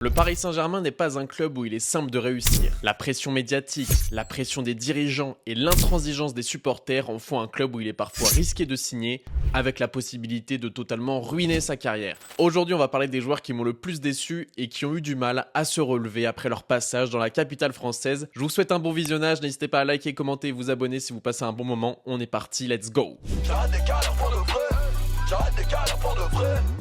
Le Paris Saint-Germain n'est pas un club où il est simple de réussir. La pression médiatique, la pression des dirigeants et l'intransigeance des supporters en font un club où il est parfois risqué de signer, avec la possibilité de totalement ruiner sa carrière. Aujourd'hui, on va parler des joueurs qui m'ont le plus déçu et qui ont eu du mal à se relever après leur passage dans la capitale française. Je vous souhaite un bon visionnage, n'hésitez pas à liker, commenter et vous abonner si vous passez un bon moment. On est parti, let's go!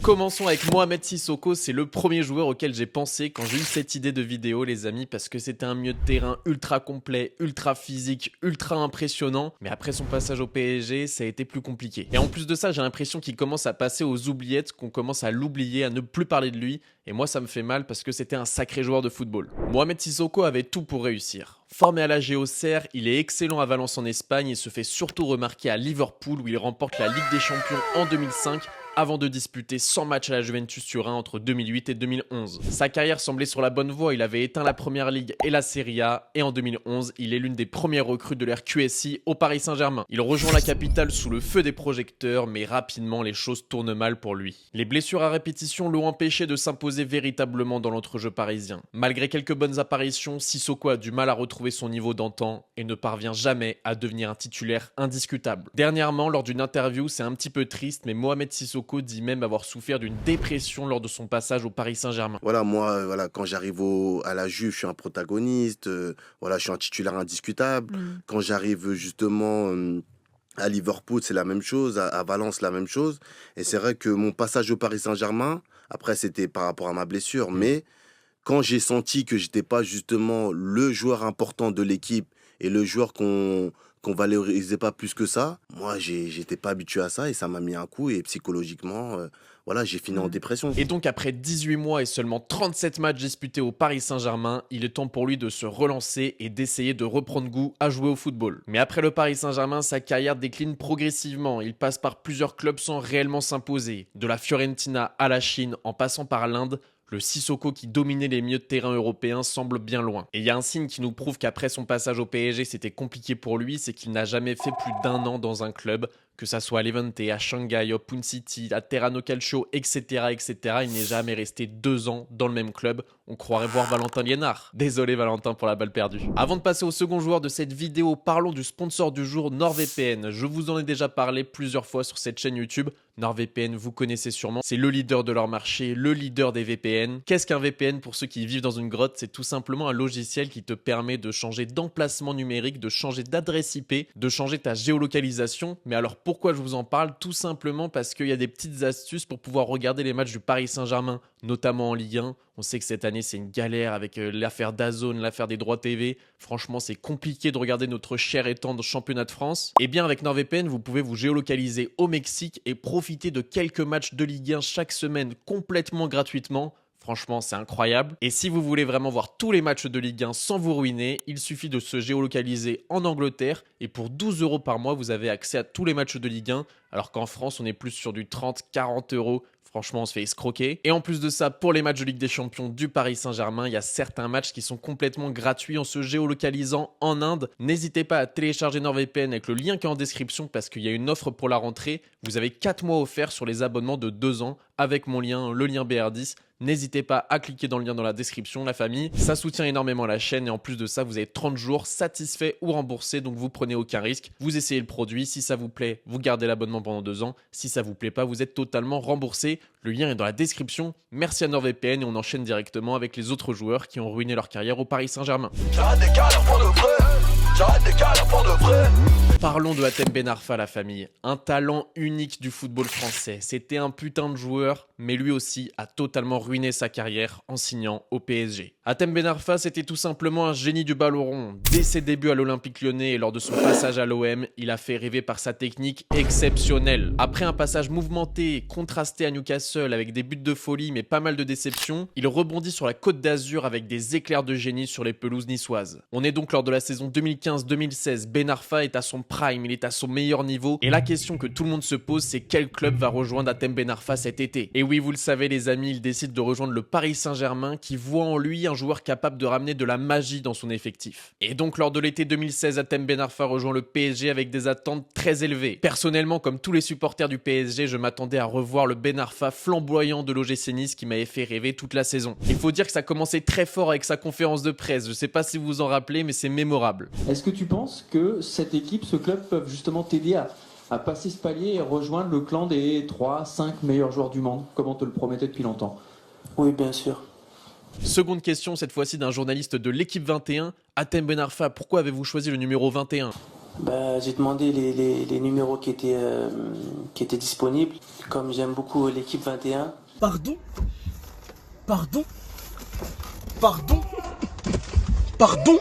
Commençons avec Mohamed Sissoko, c'est le premier joueur auquel j'ai pensé quand j'ai eu cette idée de vidéo les amis, parce que c'était un milieu de terrain ultra complet, ultra physique, ultra impressionnant, mais après son passage au PSG, ça a été plus compliqué. Et en plus de ça, j'ai l'impression qu'il commence à passer aux oubliettes, qu'on commence à l'oublier, à ne plus parler de lui, et moi ça me fait mal parce que c'était un sacré joueur de football. Mohamed Sissoko avait tout pour réussir. Formé à la Auxerre, il est excellent à Valence en Espagne et se fait surtout remarquer à Liverpool où il remporte la Ligue des Champions en 2005 avant de disputer 100 matchs à la Juventus Turin entre 2008 et 2011. Sa carrière semblait sur la bonne voie, il avait éteint la Première Ligue et la Serie A et en 2011, il est l'une des premières recrues de l'ère QSI au Paris Saint-Germain. Il rejoint la capitale sous le feu des projecteurs, mais rapidement les choses tournent mal pour lui. Les blessures à répétition l'ont empêché de s'imposer véritablement dans l'entrejeu parisien. Malgré quelques bonnes apparitions, Sissoko a du mal à retrouver son niveau d'antan et ne parvient jamais à devenir un titulaire indiscutable. Dernièrement, lors d'une interview, c'est un petit peu triste, mais Mohamed Sissoko dit même avoir souffert d'une dépression lors de son passage au Paris Saint-Germain. Voilà, moi, quand j'arrive à la Juve, je suis un protagoniste. Je suis un titulaire indiscutable. Quand j'arrive justement à Liverpool, c'est la même chose. À Valence, la même chose. Et c'est vrai que mon passage au Paris Saint-Germain, après, c'était par rapport à ma blessure. Mais quand j'ai senti que j'étais pas justement le joueur important de l'équipe et le joueur qu'on valorisait pas plus que ça, moi j'étais pas habitué à ça et ça m'a mis un coup et psychologiquement j'ai fini en dépression. Et donc après 18 mois et seulement 37 matchs disputés au Paris Saint-Germain, il est temps pour lui de se relancer et d'essayer de reprendre goût à jouer au football. Mais après le Paris Saint-Germain, sa carrière décline progressivement, il passe par plusieurs clubs sans réellement s'imposer, de la Fiorentina à la Chine en passant par l'Inde. Le Sissoko qui dominait les milieux de terrain européens semble bien loin. Et il y a un signe qui nous prouve qu'après son passage au PSG, c'était compliqué pour lui, c'est qu'il n'a jamais fait plus d'1 an dans un club, que ça soit à Levante, à Shanghai, au Pune City, à Terrano Calcio, etc., etc. Il n'est jamais resté 2 ans dans le même club. On croirait voir Valentin Liénard. Désolé Valentin pour la balle perdue. Avant de passer au second joueur de cette vidéo, parlons du sponsor du jour, NordVPN. Je vous en ai déjà parlé plusieurs fois sur cette chaîne YouTube. NordVPN, vous connaissez sûrement, c'est le leader de leur marché, le leader des VPN. Qu'est-ce qu'un VPN pour ceux qui vivent dans une grotte? C'est tout simplement un logiciel qui te permet de changer d'emplacement numérique, de changer d'adresse IP, de changer ta géolocalisation. Mais alors pourquoi je vous en parle? Tout simplement parce qu'il y a des petites astuces pour pouvoir regarder les matchs du Paris Saint-Germain, notamment en Ligue 1. On sait que cette année, c'est une galère avec l'affaire DAZN, l'affaire des droits TV. Franchement, c'est compliqué de regarder notre cher et tendre championnat de France. Et bien, avec NordVPN, vous pouvez vous géolocaliser au Mexique et profiter de quelques matchs de Ligue 1 chaque semaine complètement gratuitement. Franchement, c'est incroyable. Et si vous voulez vraiment voir tous les matchs de Ligue 1 sans vous ruiner, il suffit de se géolocaliser en Angleterre. Et pour 12 € par mois, vous avez accès à tous les matchs de Ligue 1. Alors qu'en France, on est plus sur du 30-40 €. Franchement, on se fait escroquer. Et en plus de ça, pour les matchs de Ligue des Champions du Paris Saint-Germain, il y a certains matchs qui sont complètement gratuits en se géolocalisant en Inde. N'hésitez pas à télécharger NordVPN avec le lien qui est en description parce qu'il y a une offre pour la rentrée. Vous avez 4 mois offerts sur les abonnements de 2 ans avec mon lien, le lien BR10. N'hésitez pas à cliquer dans le lien dans la description, la famille. Ça soutient énormément la chaîne et en plus de ça, vous avez 30 jours satisfaits ou remboursés, donc vous prenez aucun risque. Vous essayez le produit, si ça vous plaît, vous gardez l'abonnement pendant 2 ans. Si ça vous plaît pas, vous êtes totalement remboursé. Le lien est dans la description. Merci à NordVPN et on enchaîne directement avec les autres joueurs qui ont ruiné leur carrière au Paris Saint-Germain. Parlons de Hatem Ben Arfa, la famille. Un talent unique du football français. C'était un putain de joueur, mais lui aussi a totalement ruiné sa carrière en signant au PSG. Hatem Ben Arfa, c'était tout simplement un génie du ballon rond. Dès ses débuts à l'Olympique Lyonnais et lors de son passage à l'OM, il a fait rêver par sa technique exceptionnelle. Après un passage mouvementé, contrasté à Newcastle avec des buts de folie mais pas mal de déceptions, il rebondit sur la Côte d'Azur avec des éclairs de génie sur les pelouses niçoises. On est donc lors de la saison 2015-2016, Ben Arfa est à son prime, il est à son meilleur niveau. Et la question que tout le monde se pose, c'est quel club va rejoindre Hatem Ben Arfa cet été? Et oui, vous le savez les amis, il décide de rejoindre le Paris Saint-Germain qui voit en lui un joueur capable de ramener de la magie dans son effectif. Et donc lors de l'été 2016, Hatem Ben Arfa rejoint le PSG avec des attentes très élevées. Personnellement, comme tous les supporters du PSG, je m'attendais à revoir le Ben Arfa flamboyant de l'OGC Nice qui m'avait fait rêver toute la saison. Il faut dire que ça commençait très fort avec sa conférence de presse, je sais pas si vous vous en rappelez mais c'est mémorable. Est-ce que tu penses que cette équipe, ce club peuvent justement t'aider à passer ce palier et rejoindre le clan des 3-5 meilleurs joueurs du monde, comme on te le promettait depuis longtemps? Oui, bien sûr. Seconde question, cette fois-ci d'un journaliste de l'équipe 21. Hatem Ben Arfa, pourquoi avez-vous choisi le numéro 21? J'ai demandé les numéros qui étaient disponibles. Comme j'aime beaucoup l'équipe 21. Pardon? Pardon? Pardon? Pardon?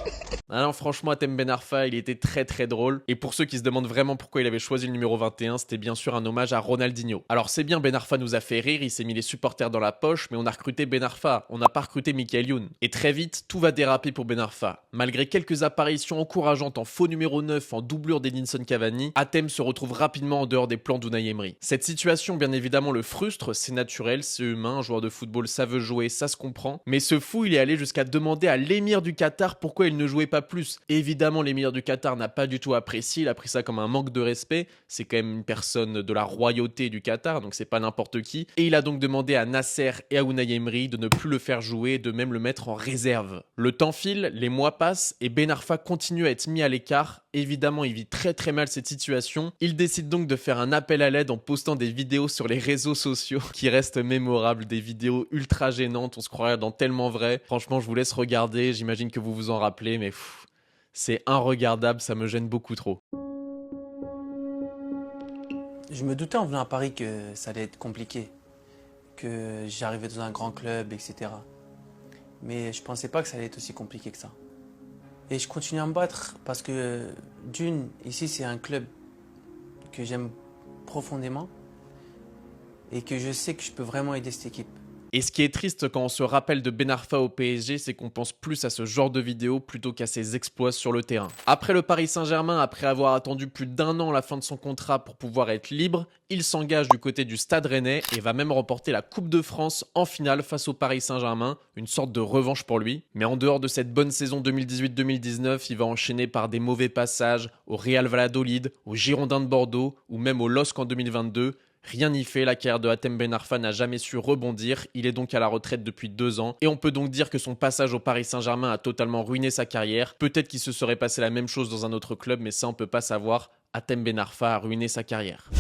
Alors franchement, Hatem Ben Arfa, il était très très drôle. Et pour ceux qui se demandent vraiment pourquoi il avait choisi le numéro 21, c'était bien sûr un hommage à Ronaldinho. Alors c'est bien, Ben Arfa nous a fait rire, il s'est mis les supporters dans la poche, mais on a recruté Ben Arfa, on n'a pas recruté Michael Youn. Et très vite, tout va déraper pour Ben Arfa. Malgré quelques apparitions encourageantes en faux numéro 9 en doublure d'Edinson Cavani, Hatem se retrouve rapidement en dehors des plans d'Unai Emery. Cette situation, bien évidemment, le frustre, c'est naturel, c'est humain, un joueur de football, ça veut jouer, ça se comprend. Mais ce fou, il est allé jusqu'à demander à l'émir du Qatar pourquoi il ne jouait pas plus. Évidemment, l'émir du Qatar n'a pas du tout apprécié, il a pris ça comme un manque de respect. C'est quand même une personne de la royauté du Qatar, donc c'est pas n'importe qui. Et il a donc demandé à Nasser et à Unai Emery de ne plus le faire jouer, de même le mettre en réserve. Le temps file, les mois passent et Ben Arfa continue à être mis à l'écart. Évidemment, il vit très très mal cette situation. Il décide donc de faire un appel à l'aide en postant des vidéos sur les réseaux sociaux qui restent mémorables, des vidéos ultra gênantes, on se croirait dans Tellement Vrai. Franchement, je vous laisse regarder, j'imagine que vous vous en rappelez, mais c'est inregardable, ça me gêne beaucoup trop. Je me doutais en venant à Paris que ça allait être compliqué, que j'arrivais dans un grand club, etc. Mais je pensais pas que ça allait être aussi compliqué que ça. Et je continue à me battre parce que, d'une, ici c'est un club que j'aime profondément et que je sais que je peux vraiment aider cette équipe. Et ce qui est triste quand on se rappelle de Ben Arfa au PSG, c'est qu'on pense plus à ce genre de vidéos plutôt qu'à ses exploits sur le terrain. Après le Paris Saint-Germain, après avoir attendu plus d'1 an la fin de son contrat pour pouvoir être libre, il s'engage du côté du Stade Rennais et va même remporter la Coupe de France en finale face au Paris Saint-Germain, une sorte de revanche pour lui. Mais en dehors de cette bonne saison 2018-2019, il va enchaîner par des mauvais passages au Real Valladolid, au Girondins de Bordeaux ou même au LOSC en 2022. Rien n'y fait, la carrière de Hatem Ben Arfa n'a jamais su rebondir, il est donc à la retraite depuis 2 ans et on peut donc dire que son passage au Paris Saint-Germain a totalement ruiné sa carrière. Peut-être qu'il se serait passé la même chose dans un autre club, mais ça on peut pas savoir. Hatem Ben Arfa a ruiné sa carrière.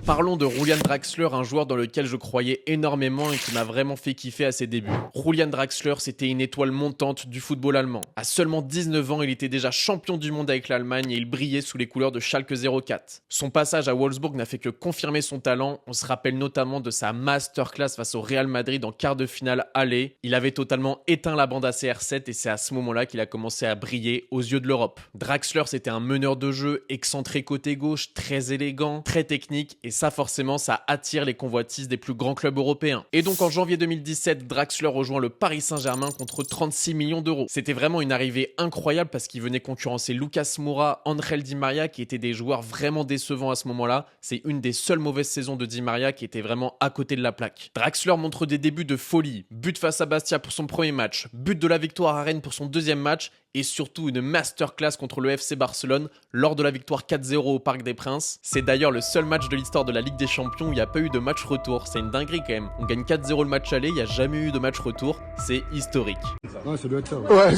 Parlons de Julian Draxler, un joueur dans lequel je croyais énormément et qui m'a vraiment fait kiffer à ses débuts. Julian Draxler, c'était une étoile montante du football allemand. À seulement 19 ans, il était déjà champion du monde avec l'Allemagne et il brillait sous les couleurs de Schalke 04. Son passage à Wolfsburg n'a fait que confirmer son talent. On se rappelle notamment de sa masterclass face au Real Madrid en quart de finale aller. Il avait totalement éteint la bande à CR7 et c'est à ce moment-là qu'il a commencé à briller aux yeux de l'Europe. Draxler, c'était un meneur de jeu, excentré côté gauche, très élégant, très technique et ça forcément ça attire les convoitises des plus grands clubs européens. Et donc en janvier 2017, Draxler rejoint le Paris Saint-Germain contre 36 millions d'euros. C'était vraiment une arrivée incroyable parce qu'il venait concurrencer Lucas Moura, Angel Di Maria qui étaient des joueurs vraiment décevants à ce moment-là. C'est une des seules mauvaises saisons de Di Maria qui était vraiment à côté de la plaque. Draxler montre des débuts de folie, but face à Bastia pour son premier match, but de la victoire à Rennes pour son deuxième match et surtout une masterclass contre le FC Barcelone lors de la victoire 4-0 au Parc des Princes. C'est d'ailleurs le seul match de l'histoire de la Ligue des Champions où il n'y a pas eu de match retour. C'est une dinguerie quand même. On gagne 4-0 le match aller, il n'y a jamais eu de match retour. C'est historique. Ouais, ça doit être ça. Ouais.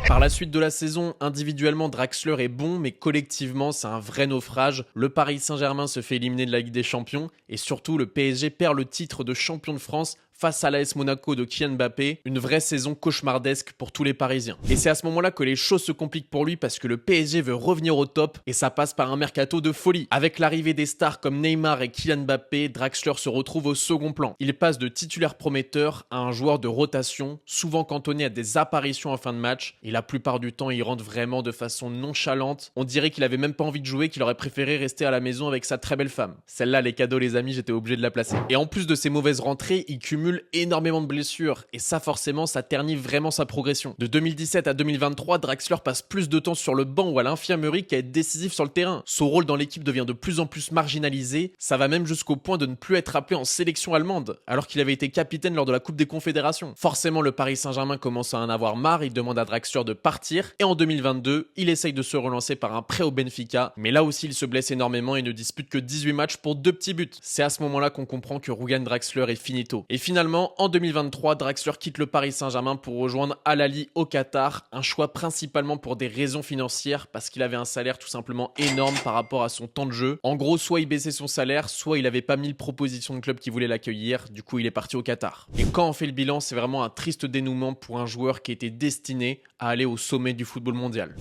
Par la suite de la saison, individuellement, Draxler est bon, mais collectivement, c'est un vrai naufrage. Le Paris Saint-Germain se fait éliminer de la Ligue des Champions et surtout, le PSG perd le titre de champion de France face à l'AS Monaco de Kylian Mbappé, une vraie saison cauchemardesque pour tous les Parisiens. Et c'est à ce moment-là que les choses se compliquent pour lui parce que le PSG veut revenir au top et ça passe par un mercato de folie. Avec l'arrivée des stars comme Neymar et Kylian Mbappé, Draxler se retrouve au second plan. Il passe de titulaire prometteur à un joueur de rotation, souvent cantonné à des apparitions en fin de match. Et la plupart du temps, il rentre vraiment de façon nonchalante. On dirait qu'il avait même pas envie de jouer, qu'il aurait préféré rester à la maison avec sa très belle femme. Celle-là, les cadeaux les amis, j'étais obligé de la placer. Et en plus de ces mauvaises rentrées, il cumule énormément de blessures. Et ça forcément, ça ternit vraiment sa progression. De 2017 à 2023, Draxler passe plus de temps sur le banc ou à l'infirmerie qu'à être décisif sur le terrain. Son rôle dans l'équipe devient de plus en plus marginalisé. Ça va même jusqu'au point de ne plus être appelé en sélection allemande, alors qu'il avait été capitaine lors de la Coupe des Confédérations. Forcément, le Paris Saint-Germain commence à en avoir marre, il demande à Draxler de partir, et en 2022, il essaye de se relancer par un prêt au Benfica, mais là aussi il se blesse énormément et ne dispute que 18 matchs pour 2 petits buts. C'est à ce moment-là qu'on comprend que Rugen Draxler est finito. Et finalement, en 2023, Draxler quitte le Paris Saint-Germain pour rejoindre Al Ahly au Qatar, un choix principalement pour des raisons financières, parce qu'il avait un salaire tout simplement énorme par rapport à son temps de jeu. En gros, soit il baissait son salaire, soit il avait pas 1000 propositions de clubs qui voulaient l'accueillir, du coup il est parti au Qatar. Et quand on fait le bilan, c'est vraiment un triste dénouement pour un joueur qui était destiné à aller au sommet du football mondial.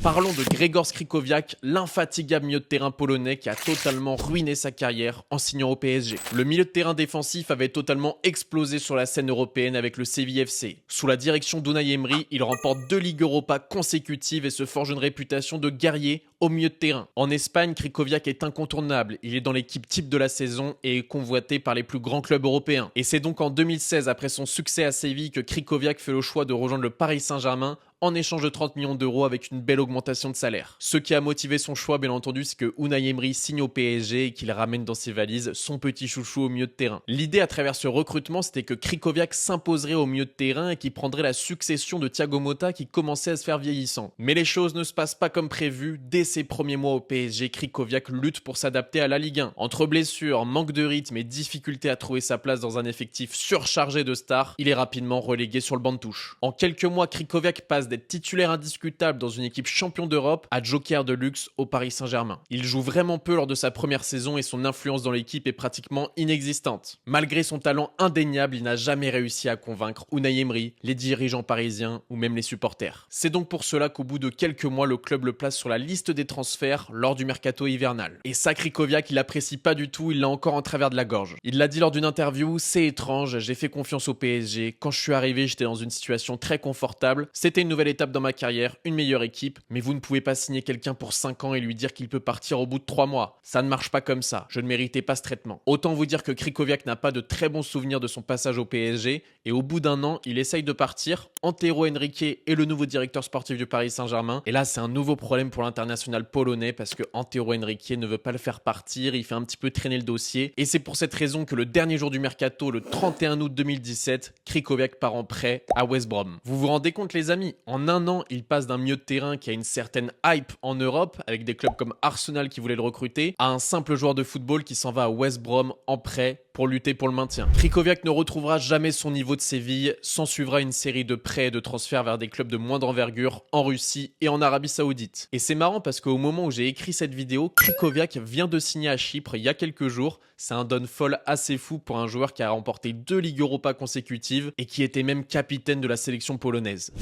Parlons de Grzegorz Krychowiak, l'infatigable milieu de terrain polonais qui a totalement ruiné sa carrière en signant au PSG. Le milieu de terrain défensif avait totalement explosé sur la scène européenne avec le Séville FC. Sous la direction d'Unai Emery, il remporte 2 Ligues Europa consécutives et se forge une réputation de guerrier au milieu de terrain. En Espagne, Krychowiak est incontournable. Il est dans l'équipe type de la saison et est convoité par les plus grands clubs européens. Et c'est donc en 2016, après son succès à Séville, que Krychowiak fait le choix de rejoindre le Paris Saint-Germain en échange de 30 millions d'euros avec une belle augmentation de salaire. Ce qui a motivé son choix, bien entendu, c'est que Unai Emery signe au PSG et qu'il ramène dans ses valises son petit chouchou au milieu de terrain. L'idée à travers ce recrutement, c'était que Krychowiak s'imposerait au milieu de terrain et qu'il prendrait la succession de Thiago Motta qui commençait à se faire vieillissant. Mais les choses ne se passent pas comme prévu. Dès ses premiers mois au PSG, Krychowiak lutte pour s'adapter à la Ligue 1. Entre blessures, manque de rythme et difficulté à trouver sa place dans un effectif surchargé de stars, il est rapidement relégué sur le banc de touche. En quelques mois, Krychowiak passe d'être titulaire indiscutable dans une équipe champion d'Europe à joker de luxe au Paris Saint-Germain. Il joue vraiment peu lors de sa première saison et son influence dans l'équipe est pratiquement inexistante. Malgré son talent indéniable, il n'a jamais réussi à convaincre Unai Emery, les dirigeants parisiens ou même les supporters. C'est donc pour cela qu'au bout de quelques mois, le club le place sur la liste des transferts lors du mercato hivernal. Et ça, Krychowiak, il l'apprécie pas du tout, il l'a encore en travers de la gorge. Il l'a dit lors d'une interview, c'est étrange, j'ai fait confiance au PSG. Quand je suis arrivé, j'étais dans une situation très confortable. C'était une nouvelle étape dans ma carrière, une meilleure équipe, mais vous ne pouvez pas signer quelqu'un pour 5 ans et lui dire qu'il peut partir au bout de 3 mois. Ça ne marche pas comme ça, je ne méritais pas ce traitement. Autant vous dire que Krychowiak n'a pas de très bons souvenirs de son passage au PSG, et au bout d'un an, il essaye de partir. Antero Henrique est le nouveau directeur sportif du Paris Saint-Germain, et là c'est un nouveau problème pour l'international polonais parce que Antero Henrique ne veut pas le faire partir, il fait un petit peu traîner le dossier, et c'est pour cette raison que le dernier jour du mercato, le 31 août 2017, Krychowiak part en prêt à West Brom. Vous vous rendez compte les amis, en un an, il passe d'un milieu de terrain qui a une certaine hype en Europe, avec des clubs comme Arsenal qui voulaient le recruter, à un simple joueur de football qui s'en va à West Brom en prêt pour lutter pour le maintien. Krychowiak ne retrouvera jamais son niveau de Séville, s'ensuivra une série de prêts et de transferts vers des clubs de moindre envergure en Russie et en Arabie Saoudite. Et c'est marrant parce qu'au moment où j'ai écrit cette vidéo, Krychowiak vient de signer à Chypre il y a quelques jours. C'est un don folle assez fou pour un joueur qui a remporté 2 Ligues Europa consécutives et qui était même capitaine de la sélection polonaise.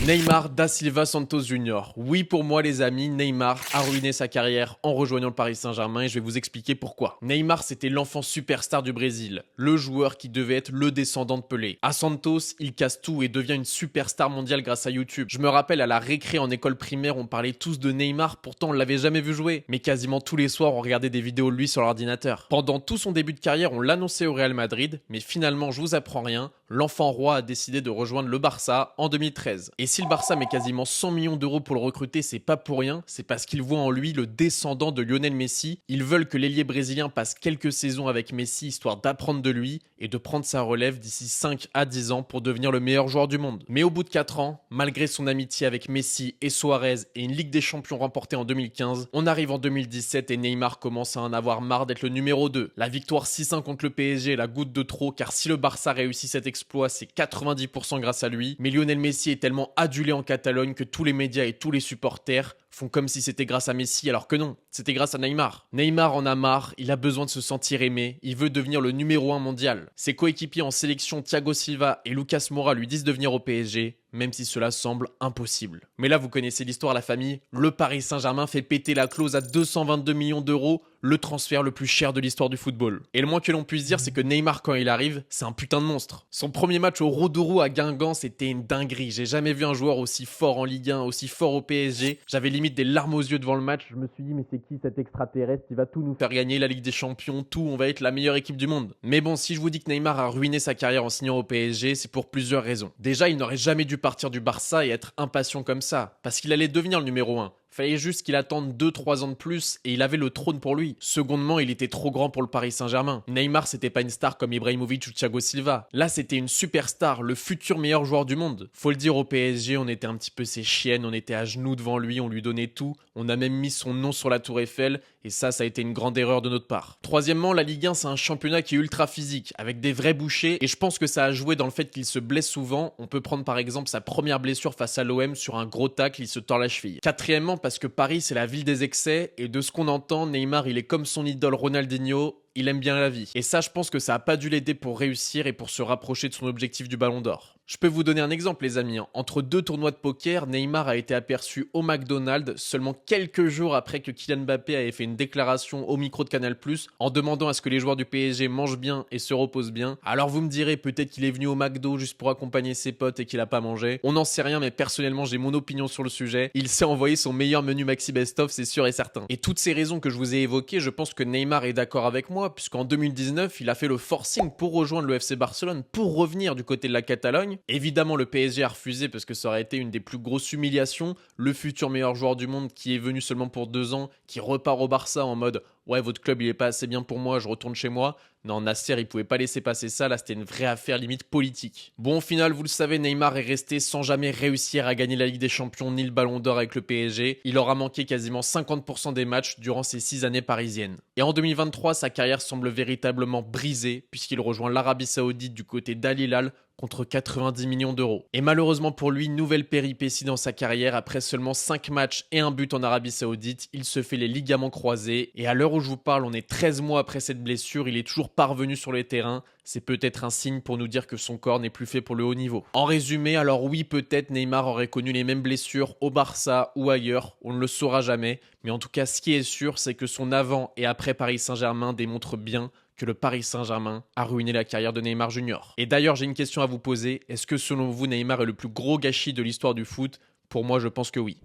Neymar da Silva Santos Jr. Oui, pour moi les amis, Neymar a ruiné sa carrière en rejoignant le Paris Saint-Germain et je vais vous expliquer pourquoi. Neymar, c'était l'enfant superstar du Brésil, le joueur qui devait être le descendant de Pelé. À Santos, il casse tout et devient une superstar mondiale grâce à YouTube. Je me rappelle à la récré en école primaire, on parlait tous de Neymar, pourtant on l'avait jamais vu jouer. Mais quasiment tous les soirs, on regardait des vidéos de lui sur l'ordinateur. Pendant tout son début de carrière, on l'annonçait au Real Madrid, mais finalement, je vous apprends rien, l'enfant roi a décidé de rejoindre le Barça en 2013. Et si le Barça met quasiment 100 millions d'euros pour le recruter, c'est pas pour rien, c'est parce qu'ils voient en lui le descendant de Lionel Messi. Ils veulent que l'ailier brésilien passe quelques saisons avec Messi histoire d'apprendre de lui et de prendre sa relève d'ici 5 à 10 ans pour devenir le meilleur joueur du monde. Mais au bout de 4 ans, malgré son amitié avec Messi et Suarez et une Ligue des Champions remportée en 2015, on arrive en 2017 et Neymar commence à en avoir marre d'être le numéro 2. La victoire 6-1 contre le PSG est la goutte de trop car si le Barça réussit cet exploit, c'est 90% grâce à lui. Mais Lionel Messi est tellement adulé en Catalogne que tous les médias et tous les supporters font comme si c'était grâce à Messi alors que non, c'était grâce à Neymar. Neymar en a marre, il a besoin de se sentir aimé, il veut devenir le numéro 1 mondial. Ses coéquipiers en sélection Thiago Silva et Lucas Moura lui disent de venir au PSG, même si cela semble impossible. Mais là, vous connaissez l'histoire, la famille. Le Paris Saint-Germain fait péter la clause à 222 millions d'euros, le transfert le plus cher de l'histoire du football. Et le moins que l'on puisse dire, c'est que Neymar, quand il arrive, c'est un putain de monstre. Son premier match au Roudourou à Guingamp, c'était une dinguerie. J'ai jamais vu un joueur aussi fort en Ligue 1, aussi fort au PSG. J'avais limite des larmes aux yeux devant le match. Je me suis dit, mais c'est qui cet extraterrestre? Il va tout nous faire gagner, la Ligue des Champions, tout. On va être la meilleure équipe du monde. Mais bon, si je vous dis que Neymar a ruiné sa carrière en signant au PSG, c'est pour plusieurs raisons. Déjà, il n'aurait jamais dû partir du Barça et être impatient comme ça, parce qu'il allait devenir le numéro 1. Fallait juste qu'il attende 2-3 ans de plus et il avait le trône pour lui. Secondement, il était trop grand pour le Paris Saint-Germain. Neymar, c'était pas une star comme Ibrahimovic ou Thiago Silva. Là, c'était une superstar, le futur meilleur joueur du monde. Faut le dire, au PSG, on était un petit peu ses chiennes, on était à genoux devant lui, on lui donnait tout. On a même mis son nom sur la Tour Eiffel et ça a été une grande erreur de notre part. Troisièmement, la Ligue 1, c'est un championnat qui est ultra physique, avec des vrais bouchers et je pense que ça a joué dans le fait qu'il se blesse souvent. On peut prendre par exemple sa première blessure face à l'OM sur un gros tacle, il se tord la cheville. Quatrièmement, parce que Paris, c'est la ville des excès et de ce qu'on entend, Neymar, il est comme son idole Ronaldinho. Il aime bien la vie. Et ça, je pense que ça a pas dû l'aider pour réussir et pour se rapprocher de son objectif du Ballon d'Or. Je peux vous donner un exemple, les amis. Entre 2 tournois de poker, Neymar a été aperçu au McDonald's seulement quelques jours après que Kylian Mbappé avait fait une déclaration au micro de Canal+, en demandant à ce que les joueurs du PSG mangent bien et se reposent bien. Alors vous me direz peut-être qu'il est venu au McDo juste pour accompagner ses potes et qu'il a pas mangé. On n'en sait rien, mais personnellement, j'ai mon opinion sur le sujet. Il s'est envoyé son meilleur menu Maxi Best of, c'est sûr et certain. Et toutes ces raisons que je vous ai évoquées, je pense que Neymar est d'accord avec moi, puisqu'en 2019, il a fait le forcing pour rejoindre le FC Barcelone, pour revenir du côté de la Catalogne. Évidemment, le PSG a refusé parce que ça aurait été une des plus grosses humiliations. Le futur meilleur joueur du monde qui est venu seulement pour 2 ans, qui repart au Barça en mode « Ouais, votre club, il est pas assez bien pour moi, je retourne chez moi ». Non, Nasser, il pouvait pas laisser passer ça, là c'était une vraie affaire limite politique. Bon, au final, vous le savez, Neymar est resté sans jamais réussir à gagner la Ligue des Champions ni le Ballon d'Or avec le PSG. Il aura manqué quasiment 50% des matchs durant ces 6 années parisiennes. Et en 2023, sa carrière semble véritablement brisée puisqu'il rejoint l'Arabie Saoudite du côté d'Al Hilal contre 90 millions d'euros. Et malheureusement pour lui, nouvelle péripétie dans sa carrière. Après seulement 5 matchs et un but en Arabie Saoudite, il se fait les ligaments croisés. Et à l'heure où je vous parle, on est 13 mois après cette blessure, il est toujours parvenu sur les terrains. C'est peut-être un signe pour nous dire que son corps n'est plus fait pour le haut niveau. En résumé, alors oui, peut-être Neymar aurait connu les mêmes blessures au Barça ou ailleurs, on ne le saura jamais. Mais en tout cas, ce qui est sûr, c'est que son avant et après Paris Saint-Germain démontrent bien que le Paris Saint-Germain a ruiné la carrière de Neymar Junior. Et d'ailleurs, j'ai une question à vous poser. Est-ce que selon vous, Neymar est le plus gros gâchis de l'histoire du foot? Pour moi, je pense que oui.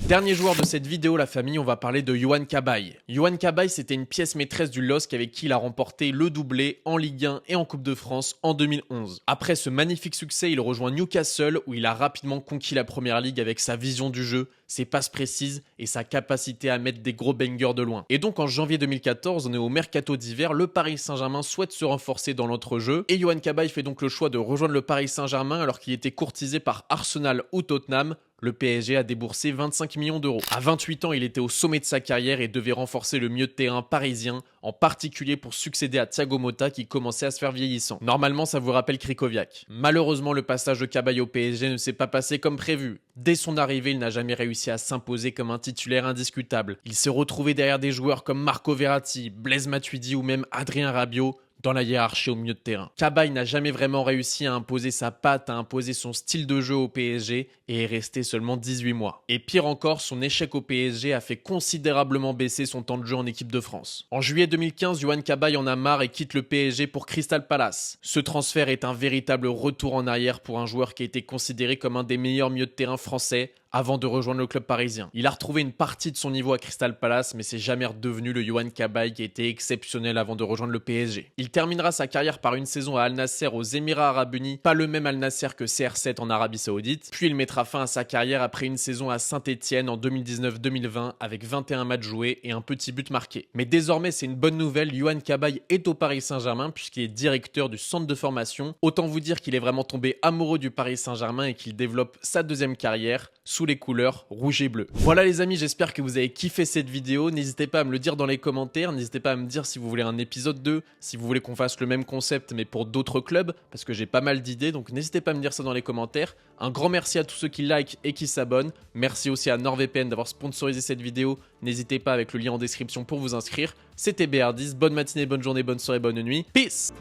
Dernier joueur de cette vidéo, la famille, on va parler de Yohan Cabaye. Yohan Cabaye, c'était une pièce maîtresse du LOSC avec qui il a remporté le doublé en Ligue 1 et en Coupe de France en 2011. Après ce magnifique succès, il rejoint Newcastle où il a rapidement conquis la Première Ligue avec sa vision du jeu, ses passes précises et sa capacité à mettre des gros bangers de loin. Et donc en janvier 2014, on est au mercato d'hiver, le Paris Saint-Germain souhaite se renforcer dans l'entrejeu et Yohan Cabaye fait donc le choix de rejoindre le Paris Saint-Germain alors qu'il était courtisé par Arsenal ou Tottenham. Le PSG a déboursé 25 millions d'euros. À 28 ans, il était au sommet de sa carrière et devait renforcer le milieu de terrain parisien, en particulier pour succéder à Thiago Motta qui commençait à se faire vieillissant. Normalement, ça vous rappelle Krikoviak. Malheureusement, le passage de Cabaye au PSG ne s'est pas passé comme prévu. Dès son arrivée, il n'a jamais réussi à s'imposer comme un titulaire indiscutable. Il s'est retrouvé derrière des joueurs comme Marco Verratti, Blaise Matuidi ou même Adrien Rabiot, dans la hiérarchie au milieu de terrain. Cabaye n'a jamais vraiment réussi à imposer sa patte, à imposer son style de jeu au PSG et est resté seulement 18 mois. Et pire encore, son échec au PSG a fait considérablement baisser son temps de jeu en équipe de France. En juillet 2015, Yohan Cabaye en a marre et quitte le PSG pour Crystal Palace. Ce transfert est un véritable retour en arrière pour un joueur qui a été considéré comme un des meilleurs milieux de terrain français avant de rejoindre le club parisien. Il a retrouvé une partie de son niveau à Crystal Palace, mais c'est jamais redevenu le Yohan Cabaye qui était exceptionnel avant de rejoindre le PSG. Il terminera sa carrière par une saison à Al Nasser aux Émirats Arabes Unis, pas le même Al Nasser que CR7 en Arabie Saoudite, puis il mettra fin à sa carrière après une saison à Saint-Etienne en 2019-2020 avec 21 matchs joués et un petit but marqué. Mais désormais, c'est une bonne nouvelle, Yohan Cabaye est au Paris Saint-Germain puisqu'il est directeur du centre de formation. Autant vous dire qu'il est vraiment tombé amoureux du Paris Saint-Germain et qu'il développe sa deuxième carrière sous les couleurs rouge et bleu. Voilà les amis, j'espère que vous avez kiffé cette vidéo. N'hésitez pas à me le dire dans les commentaires. N'hésitez pas à me dire si vous voulez un épisode 2, si vous voulez qu'on fasse le même concept mais pour d'autres clubs, parce que j'ai pas mal d'idées, donc n'hésitez pas à me dire ça dans les commentaires. Un grand merci à tous ceux qui likent et qui s'abonnent. Merci aussi à NordVPN d'avoir sponsorisé cette vidéo. N'hésitez pas avec le lien en description pour vous inscrire. C'était BR10, bonne matinée, bonne journée, bonne soirée, bonne nuit. Peace!